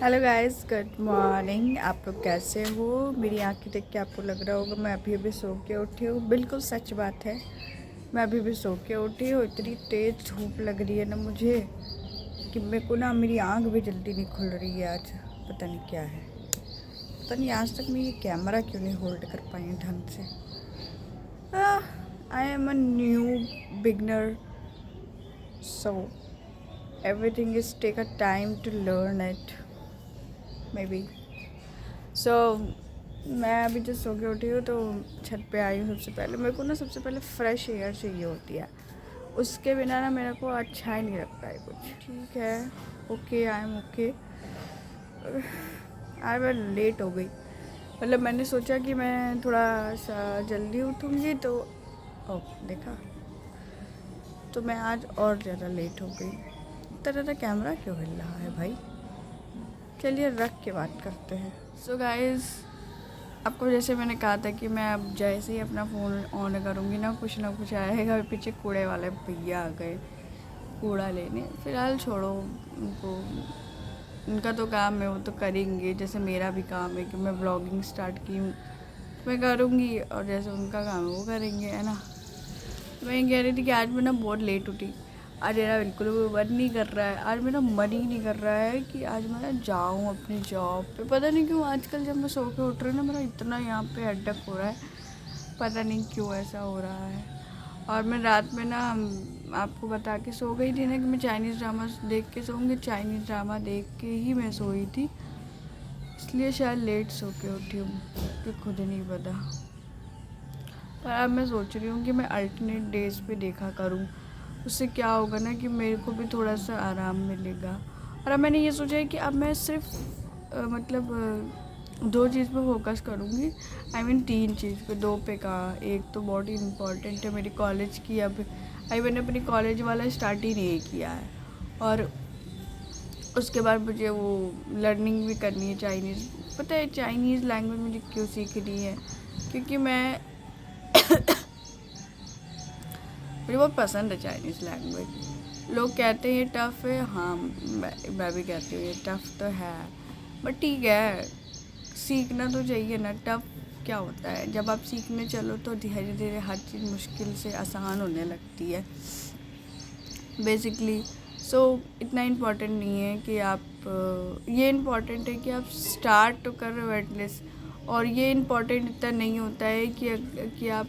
Hello guys, good morning. आप लोग कैसे हो? मेरी आंखें देख के आपको लग रहा होगा मैं अभी अभी सो के उठी हूँ। बिल्कुल सच बात है, मैं अभी अभी सो के उठी हूँ। इतनी तेज़ धूप लग रही है ना मुझे कि मेरे को ना मेरी आंख भी जल्दी नहीं खुल रही है आज। पता नहीं क्या है, पता नहीं आज तक मैं ये कैमरा क्यों नहीं होल्ड कर पाई ढंग से। I am a new beginner, so everything is take a time to learn it maybe. So मैं अभी जब सो के उठी हूँ तो छत पे आई हूँ। सबसे पहले मेरे को ना सबसे पहले फ्रेश एयर चाहिए होती है, उसके बिना ना मेरे को अच्छा ही नहीं लगता है कुछ। ठीक है, ओके, आई एम ओके। आज मैं लेट हो गई, मतलब मैंने सोचा कि मैं थोड़ा सा जल्दी उठूँगी तो ओ देखा, तो मैं आज और ज़्यादा लेट हो गई। इतना ज़्यादा कैमरा क्यों हिल रहा है भाई? चलिए रख के बात करते हैं। सो गाइस, आपको जैसे मैंने कहा था कि मैं अब जैसे ही अपना फ़ोन ऑन करूँगी ना कुछ आएगा। पीछे कूड़े वाले भैया आ गए कूड़ा लेने। फ़िलहाल छोड़ो उनको, उनका तो काम है, वो तो करेंगे। जैसे मेरा भी काम है कि मैं ब्लॉगिंग स्टार्ट की हूँ, मैं करूँगी, और जैसे उनका काम है वो करेंगे, है ना। मैं ये कह रही थी कि आज मैं ना बहुत लेट उठी। आज मेरा बिल्कुल भी मन नहीं कर रहा है, आज मेरा मन ही नहीं कर रहा है कि आज मैं जाऊँ अपनी जॉब पे। पता नहीं क्यों आजकल जब मैं सो के उठ रही हूँ ना, मेरा इतना यहाँ पे हेडेक हो रहा है, पता नहीं क्यों ऐसा हो रहा है। और मैं रात में ना आपको बता के सो गई थी ना कि मैं चाइनीज़ ड्रामा देख के सोऊंगी। चाइनीज़ ड्रामा देख के ही मैं सोई थी, इसलिए शायद लेट सो के उठी हूँ कि खुद नहीं पता। पर अब मैं सोच रही हूँ कि मैं अल्टरनेट डेज़ पे देखा करूँ। उससे क्या होगा ना कि मेरे को भी थोड़ा सा आराम मिलेगा। और अब मैंने ये सोचा है कि अब मैं सिर्फ दो चीज़ पे फोकस करूँगी। आई मीन तीन चीज़ पे, दो पे कहा। एक तो बहुत ही इम्पोर्टेंट है मेरी कॉलेज की। अब मैंने अपनी कॉलेज वाला स्टार्ट ही नहीं किया है, और उसके बाद मुझे वो लर्निंग भी करनी है चाइनीज़। पता है चाइनीज़ लैंग्वेज मुझे क्यों सीखनी है? क्योंकि मुझे बहुत पसंद है चाइनीज़ लैंग्वेज। लोग कहते हैं ये टफ़ है, हाँ मैं भी कहती हूँ ये टफ़ तो है, बट ठीक है, सीखना तो चाहिए ना। टफ़ क्या होता है, जब आप सीखने चलो तो धीरे धीरे हर चीज़ मुश्किल से आसान होने लगती है बेसिकली। सो इतना इम्पोर्टेंट नहीं है कि आप ये इम्पोर्टेंट है कि आप स्टार्ट तो कर रहे हो एटलीस्ट। और ये इम्पोर्टेंट इतना नहीं होता है कि आप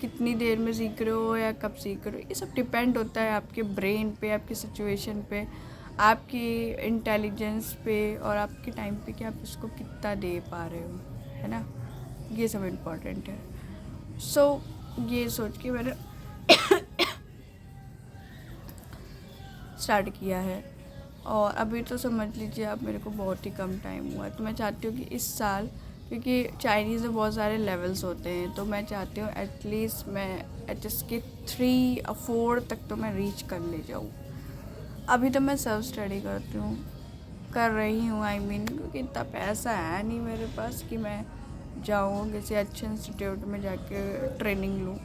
कितनी देर में सीख रहे हो या कब सीख रहे हो। ये सब डिपेंड होता है आपके ब्रेन पे, आपकी सिचुएशन पे, आपकी इंटेलिजेंस पे, और आपके टाइम पे कि आप इसको कितना दे पा रहे हो, है ना। ये सब इम्पोर्टेंट है। सो ये सोच के मैंने स्टार्ट किया है। और अभी तो समझ लीजिए आप मेरे को बहुत ही कम टाइम हुआ है, तो मैं चाहती हूँ कि इस साल, क्योंकि चाइनीज़ में बहुत सारे लेवल्स होते हैं, तो मैं चाहती हूँ एटलीस्ट मैं एचएस के 3 और 4 तक तो मैं रीच कर ले जाऊँ। अभी तो मैं सेल्फ स्टडी कर रही हूँ आई मीन, क्योंकि इतना पैसा है नहीं मेरे पास कि मैं जाऊँ किसी अच्छे इंस्टीट्यूट में जाके ट्रेनिंग लूँ।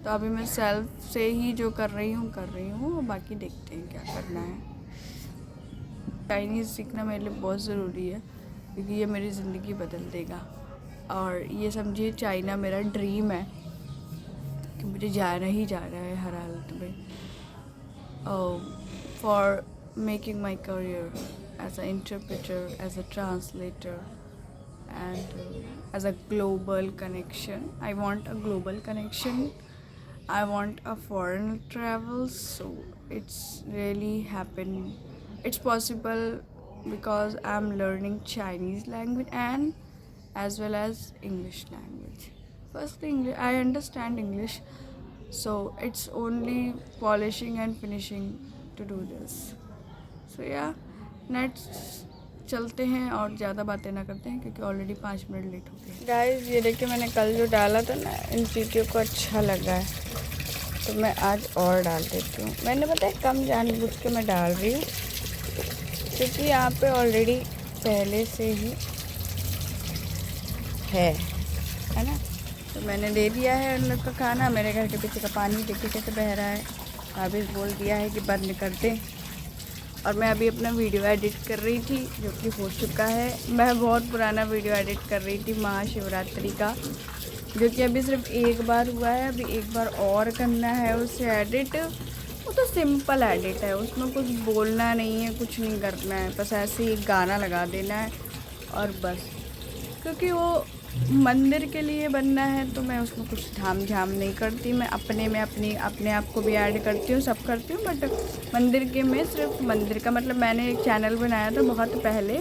तो अभी मैं सेल्फ से ही जो कर रही हूँ, और बाकी देखते हैं क्या करना है। चाइनीज़ सीखना मेरे लिए बहुत ज़रूरी है, क्योंकि ये मेरी ज़िंदगी बदल देगा। और ये समझिए चाइना मेरा ड्रीम है कि मुझे जाना ही जाना है हर हालत में, for making my career as a interpreter, as a translator, and as a global connection. I want a global connection. I want a foreign travel, so it's really happened. It's possible because I'm learning Chinese language and as well as English language. First English, I understand English, so it's only polishing and finishing to do this. So yeah, next चलते हैं और ज़्यादा बातें ना करते हैं, क्योंकि already 5 minute late हो गए। गाइस ये देखिए, मैंने कल जो डाला था ना, इन चीज़ों को अच्छा लगा है तो मैं आज और डाल देती हूँ। मैंने पता है कम जानबूझ के मैं डाल रही हूँ, क्योंकि यहाँ पे ऑलरेडी पहले से ही है ना। तो मैंने दे दिया है उन लोग का खाना। मेरे घर के पीछे का पानी देखिए कैसे बह रहा है। भाभी बोल दिया है कि बंद कर दें, और मैं अभी अपना वीडियो एडिट कर रही थी जो कि हो चुका है। मैं बहुत पुराना वीडियो एडिट कर रही थी महाशिवरात्रि का, जो कि अभी सिर्फ एक बार हुआ है। अभी एक बार और करना है उसे एडिट। वो तो सिंपल एडिट है, उसमें कुछ बोलना नहीं है, कुछ नहीं करना है, बस ऐसे ही गाना लगा देना है और बस। क्योंकि वो मंदिर के लिए बनना है तो मैं उसमें कुछ धाम झाम नहीं करती। मैं अपने आप को भी ऐड करती हूँ, सब करती हूँ, बट मंदिर के में सिर्फ मंदिर का मतलब मैंने एक चैनल बनाया था बहुत पहले,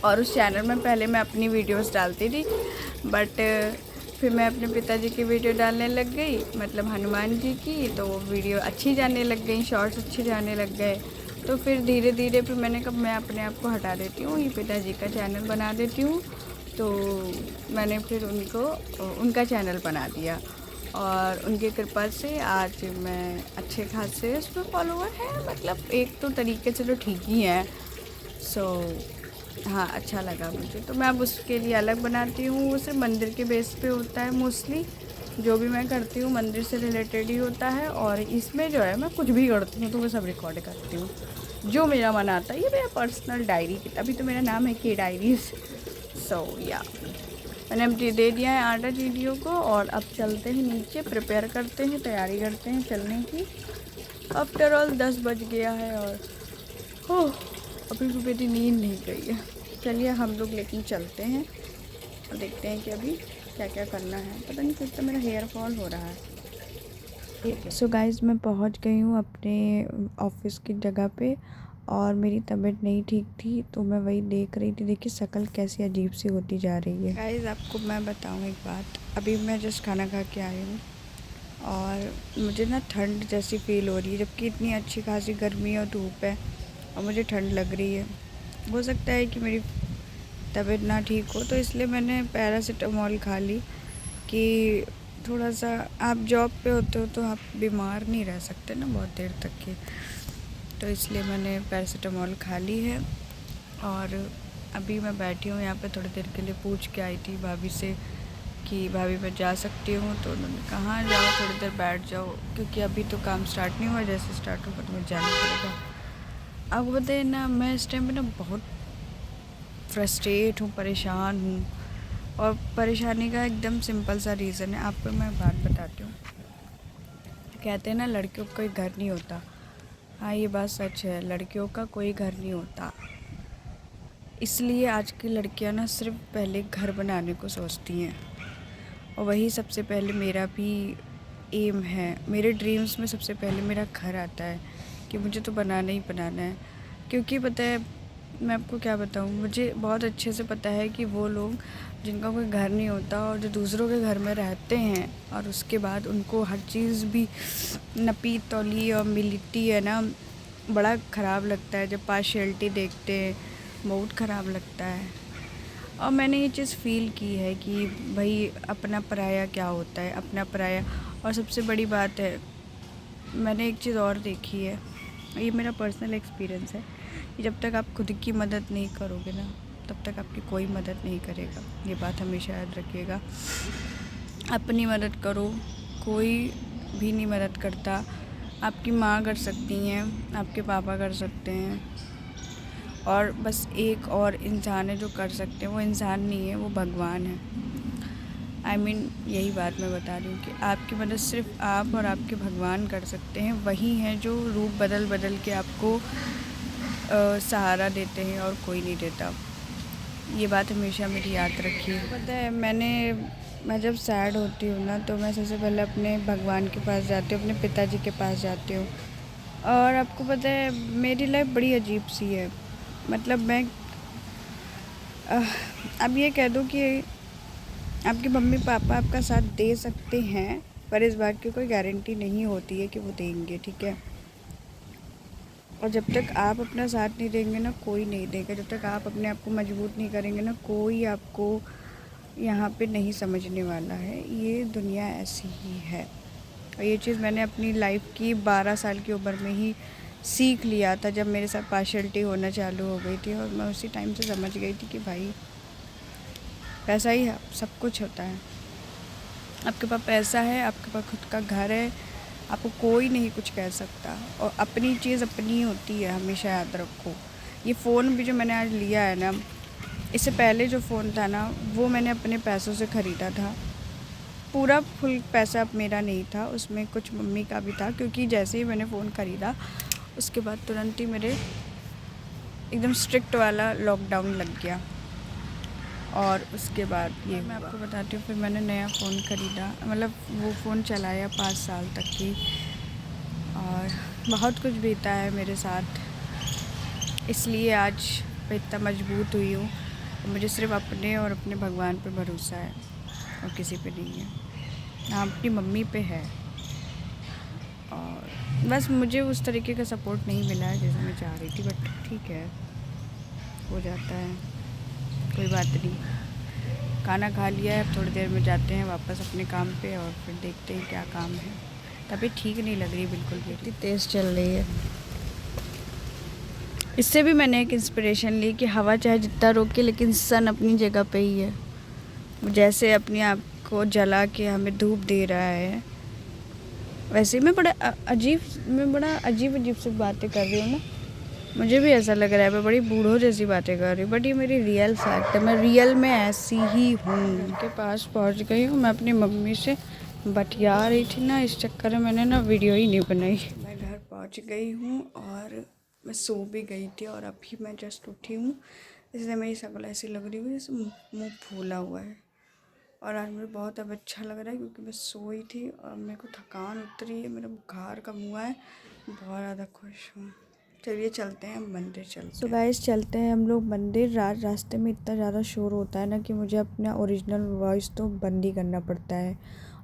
और उस चैनल में पहले मैं अपनी वीडियोस डालती थी, बट फिर मैं अपने पिताजी की वीडियो डालने लग गई, मतलब हनुमान जी की, तो वो वीडियो अच्छी जाने लग गई, शॉर्ट्स अच्छे जाने लग गए। तो फिर धीरे धीरे फिर मैंने कहा मैं अपने आप को हटा देती हूँ, ये पिताजी का चैनल बना देती हूँ। तो मैंने फिर उनका चैनल बना दिया, और उनकी कृपा से आज मैं अच्छे खासे उस पर फॉलोवर हैं, मतलब एक तो तरीके से तो ठीक ही है। सो हाँ, अच्छा लगा मुझे, तो मैं अब उसके लिए अलग बनाती हूँ। वो सिर्फ मंदिर के बेस पे होता है मोस्टली, जो भी मैं करती हूँ मंदिर से रिलेटेड ही होता है। और इसमें जो है मैं कुछ भी करती हूँ तो मैं सब रिकॉर्ड करती हूँ, जो मेरा मन आता है। ये मेरा पर्सनल डायरी, अभी तो मेरा नाम है के डायरीज। सो या मैंने अब दे दिया है आटा चीटियों को, और अब चलते हैं नीचे, प्रिपेयर करते हैं, तैयारी करते हैं चलने की। आफ्टर ऑल 10 बज गया है और अभी भी मेरी नींद नहीं गई है। चलिए हम लोग लेकिन चलते हैं और देखते हैं कि अभी क्या क्या करना है। पता नहीं कितना मेरा हेयर फॉल हो रहा है। सो गाइस, मैं पहुंच गई हूँ अपने ऑफिस की जगह पे, और मेरी तबीयत नहीं ठीक थी तो मैं वही देख रही थी। देखिए शक्ल कैसी अजीब सी होती जा रही है। गाइस आपको मैं बताऊँ एक बात, अभी मैं जस्ट खाना खा के आई हूँ और मुझे ना ठंड जैसी फील हो रही है, जबकि इतनी अच्छी खासी गर्मी और धूप है और मुझे ठंड लग रही है। हो सकता है कि मेरी तबीयत ना ठीक हो, तो इसलिए मैंने पैरासीटामोल खा ली कि थोड़ा सा, आप जॉब पे होते हो तो आप बीमार नहीं रह सकते ना बहुत देर तक के, तो इसलिए मैंने पैरासीटामोल खा ली है। और अभी मैं बैठी हूँ यहाँ पे, थोड़ी देर के लिए पूछ के आई थी भाभी से कि भाभी मैं जा सकती हूँ, तो उन्होंने कहा हाँ जाओ, थोड़ी देर बैठ जाओ, क्योंकि अभी तो काम स्टार्ट नहीं हुआ, जैसे स्टार्ट होगा तो मुझे जाना पड़ेगा। अब बताइए ना, मैं इस टाइम पे ना बहुत फ्रस्ट्रेट हूँ, परेशान हूँ, और परेशानी का एकदम सिंपल सा रीज़न है। आपको मैं बात बताती हूँ। कहते हैं ना लड़कियों का कोई घर नहीं होता, हाँ ये बात सच है, लड़कियों का कोई घर नहीं होता। इसलिए आज की लड़कियां ना सिर्फ पहले घर बनाने को सोचती हैं, और वही सबसे पहले मेरा भी एम है। मेरे ड्रीम्स में सबसे पहले मेरा घर आता है कि मुझे तो बनाना ही बनाना है। क्योंकि पता है, मैं आपको क्या बताऊँ, मुझे बहुत अच्छे से पता है कि वो लोग जिनका कोई घर नहीं होता और जो दूसरों के घर में रहते हैं, और उसके बाद उनको हर चीज़ भी नपी तौली और मिलती है ना, बड़ा ख़राब लगता है। जब पार्शियलिटी देखते हैं बहुत ख़राब लगता है। और मैंने ये चीज़ फ़ील की है कि भाई अपना पराया क्या होता है, अपना पराया। और सबसे बड़ी बात है, मैंने एक चीज़ और देखी है, ये मेरा पर्सनल एक्सपीरियंस है, कि जब तक आप खुद की मदद नहीं करोगे ना, तब तक आपकी कोई मदद नहीं करेगा। ये बात हमेशा याद रखिएगा। अपनी मदद करो, कोई भी नहीं मदद करता। आपकी माँ कर सकती हैं, आपके पापा कर सकते हैं, और बस एक और इंसान है जो कर सकते हैं। वो इंसान नहीं है, वो भगवान है। I mean, यही बात मैं बता रही हूँ कि आपकी मदद सिर्फ आप और आपके भगवान कर सकते हैं। वही हैं जो रूप बदल बदल के आपको सहारा देते हैं, और कोई नहीं देता। ये बात हमेशा मेरी याद रखिए। पता है, मैं जब सैड होती हूँ ना, तो मैं सबसे पहले अपने भगवान के पास जाती हूँ, अपने पिताजी के पास जाती हूँ। और आपको पता है मेरी लाइफ बड़ी अजीब सी है। मतलब मैं अब ये कह दूँ कि आपके मम्मी पापा आपका साथ दे सकते हैं, पर इस बात की कोई गारंटी नहीं होती है कि वो देंगे, ठीक है। और जब तक आप अपना साथ नहीं देंगे ना, कोई नहीं देगा। जब तक आप अपने आप को मजबूत नहीं करेंगे ना, कोई आपको यहाँ पे नहीं समझने वाला है। ये दुनिया ऐसी ही है, और ये चीज़ मैंने अपनी लाइफ की 12 साल की उम्र में ही सीख लिया था, जब मेरे साथ पार्शियलिटी होना चालू हो गई थी। और मैं उसी टाइम से समझ गई थी कि भाई पैसा ही है, सब कुछ होता है। आपके पास पैसा है, आपके पास खुद का घर है, आपको कोई नहीं कुछ कह सकता, और अपनी चीज़ अपनी होती है, हमेशा याद रखो। ये फ़ोन भी जो मैंने आज लिया है ना, इससे पहले जो फ़ोन था ना वो मैंने अपने पैसों से ख़रीदा था। पूरा फुल पैसा अब मेरा नहीं था, उसमें कुछ मम्मी का भी था, क्योंकि जैसे ही मैंने फ़ोन ख़रीदा उसके बाद तुरंत ही मेरे एकदम स्ट्रिक्ट वाला लॉकडाउन लग गया। और उसके बाद ये मैं आपको बताती हूँ, फिर मैंने नया फ़ोन ख़रीदा, मतलब वो फ़ोन चलाया 5 साल तक की, और बहुत कुछ बीता है मेरे साथ, इसलिए आज मैं इतना मजबूत हुई हूँ। मुझे सिर्फ़ अपने और अपने भगवान पे भरोसा है और किसी पे नहीं है। हाँ, अपनी मम्मी पे है, और बस मुझे उस तरीके का सपोर्ट नहीं मिला है जैसे मैं चाह रही थी, बट ठीक है, हो जाता है, कोई बात नहीं। खाना खा लिया है, अब थोड़ी देर में जाते हैं वापस अपने काम पे, और फिर देखते हैं क्या काम है। तबीयत ठीक नहीं लग रही बिल्कुल भी, इतनी तेज़ चल रही है। इससे भी मैंने एक इंस्पिरेशन ली कि हवा चाहे जितना रोके लेकिन सन अपनी जगह पे ही है। जैसे अपने आप को जला के हमें धूप दे रहा है, वैसे मैं बड़ा अजीब सी बातें कर रही हूँ ना। मुझे भी ऐसा लग रहा है मैं बड़ी बूढ़ों जैसी बातें कर रही हूँ, बट ये मेरी रियल फैक्ट है, मैं रियल में ऐसी ही हूँ। घर के पास पहुँच गई हूँ, मैं अपनी मम्मी से बतिया रही थी ना, इस चक्कर में मैंने ना वीडियो ही नहीं बनाई। मैं घर पहुँच गई हूँ और मैं सो भी गई थी, और अभी मैं जस्ट उठी हूँ, इसलिए मेरी शक्ल ऐसी लग रही है जैसे मुँह फूला हुआ है। और आज मुझे बहुत अब अच्छा लग रहा है क्योंकि मैं सोई थी और मेरे को थकान उतरी है, मेरा बुखार कम हुआ है, बहुत ज़्यादा खुश हूँ। चलिए चलते हैं, हम मंदिर चलते हैं। सो गाइस, चलते हैं हम लोग मंदिर। रास्ते में इतना ज़्यादा शोर होता है ना कि मुझे अपना ओरिजिनल वॉइस तो बंद ही करना पड़ता है।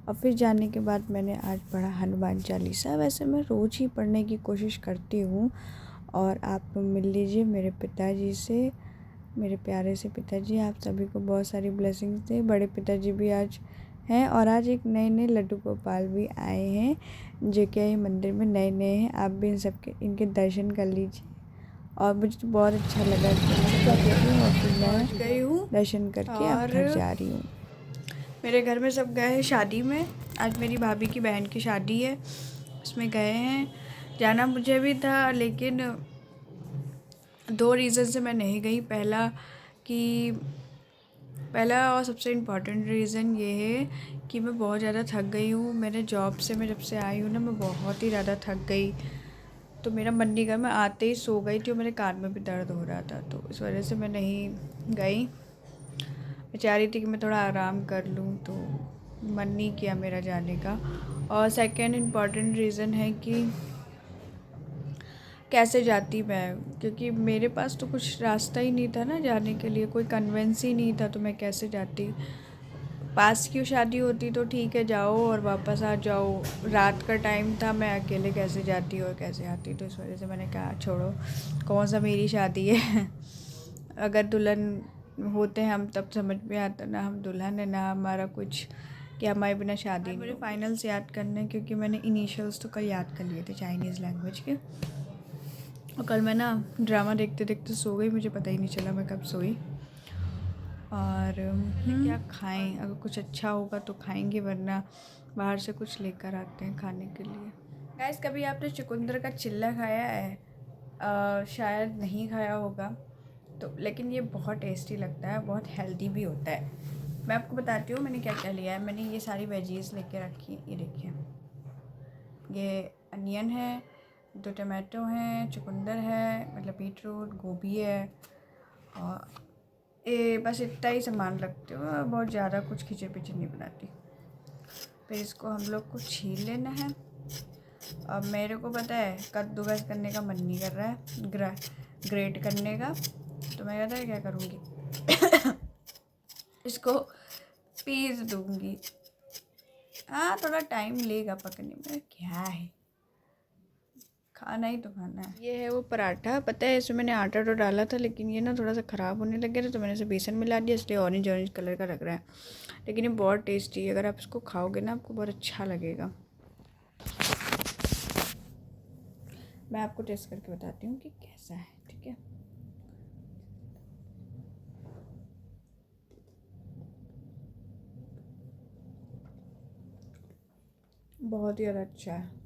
और फिर जाने के बाद मैंने आज पढ़ा हनुमान चालीसा। वैसे मैं रोज़ ही पढ़ने की कोशिश करती हूँ, और आप मिल लीजिए मेरे पिताजी से, मेरे प्यारे से पिताजी। आप सभी को बहुत सारी ब्लेसिंग्स दे। बड़े पिताजी भी आज हैं, और आज एक नए लड्डू गोपाल भी आए हैं जो कि ये मंदिर में नए हैं। आप भी इनके दर्शन कर लीजिए, और मुझे तो बहुत अच्छा लगा कि और फिर मैं गई हूँ दर्शन करके अब घर जा रही हूँ। मेरे घर में सब गए हैं शादी में। आज मेरी भाभी की बहन की शादी है, उसमें गए हैं। जाना मुझे भी था, लेकिन 2 रीज़न से मैं नहीं गई। पहला और सबसे इम्पॉर्टेंट रीज़न ये है कि मैं बहुत ज़्यादा थक गई हूँ। मेरे जॉब से मैं जब से आई हूँ ना, मैं बहुत ही ज़्यादा थक गई, तो मेरा मन नहीं कर, मैं आते ही सो गई थी, और मेरे कान में भी दर्द हो रहा था, तो इस वजह से मैं नहीं गई। मैं चाह रही थी कि मैं थोड़ा आराम कर लूँ, तो मन नहीं किया मेरा जाने का। और सेकंड इम्पॉर्टेंट रीज़न है कि कैसे जाती मैं, क्योंकि मेरे पास तो कुछ रास्ता ही नहीं था ना जाने के लिए, कोई कन्वेंस ही नहीं था, तो मैं कैसे जाती। पास की शादी होती तो ठीक है, जाओ और वापस आ जाओ। रात का टाइम था, मैं अकेले कैसे जाती और कैसे आती, तो इस वजह से मैंने कहा छोड़ो, कौन सा मेरी शादी है। अगर दुल्हन होते हैं हम तब समझ में आता, ना हम दुल्हन है ना हमारा कुछ, कि हमारे बिना शादी। मुझे फाइनल्स याद करने, क्योंकि मैंने इनिशियल्स तो कल याद कर लिए थे चाइनीज़ लैंग्वेज के। और कल मैं ना ड्रामा देखते देखते सो गई, मुझे पता ही नहीं चला मैं कब सोई। और क्या खाएं, अगर कुछ अच्छा होगा तो खाएंगे, वरना बाहर से कुछ लेकर आते हैं खाने के लिए। गाइस, कभी आपने चुकंदर का चिल्ला खाया है? शायद नहीं खाया होगा, तो लेकिन ये बहुत टेस्टी लगता है, बहुत हेल्दी भी होता है। मैं आपको बताती हूँ मैंने क्या क्या लिया है। मैंने ये सारी वेजीज़ लेके रखी हैं, ये देखिए, ये अनियन है, 2 टमाटो हैं, चुकंदर है, मतलब बीटरूट, गोभी है, और ये बस इतना ही सामान रखती हूँ, बहुत ज़्यादा कुछ खिचड़ पिचड़ नहीं बनाती। फिर इसको हम लोग को छील लेना है। अब मेरे को पता है कद्दूकस करने का मन नहीं कर रहा है, ग्रेट करने का, तो मैं कहता है क्या करूँगी, इसको पीस दूँगी। हाँ, थोड़ा टाइम लेगा पकने में, क्या है, खाना ही तो खाना है। ये है वो पराठा, पता है इसमें मैंने आटा तो डाला था, लेकिन ये ना थोड़ा सा ख़राब होने लग गया था, तो मैंने इसे बेसन मिला दिया, इसलिए ऑरेंज कलर का लग रहा है। लेकिन ये बहुत टेस्टी है, अगर आप इसको खाओगे ना आपको बहुत अच्छा लगेगा। मैं आपको टेस्ट करके बताती हूँ कि कैसा है, ठीक है। बहुत ही ज़्यादा अच्छा है।